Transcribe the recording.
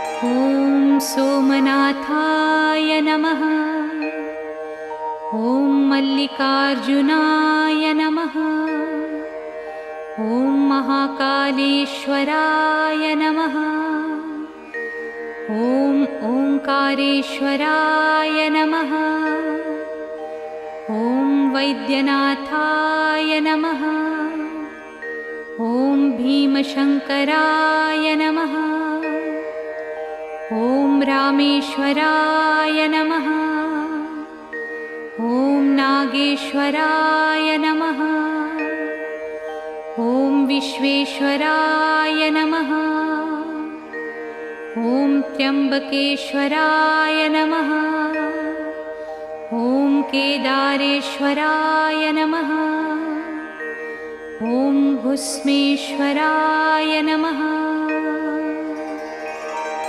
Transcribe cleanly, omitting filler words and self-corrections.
ॐ सोमनाथाय नमः। ॐ मल्लिकार्जुनाय नमः। ॐ महाकालेश्वराय नमः। ॐ ओंकारेश्वराय नमः। ॐ वैद्यनाथाय नमः। ॐ भीमशङ्कराय नमः। ॐ रामेश्वराय नमः। ॐ नागेश्वराय नमः। ॐ विश्वेश्वराय नमः। ॐ त्र्यम्बकेश्वराय नमः। ॐ केदारेश्वराय नमः। ॐ भुस्मेश्वराय नमः।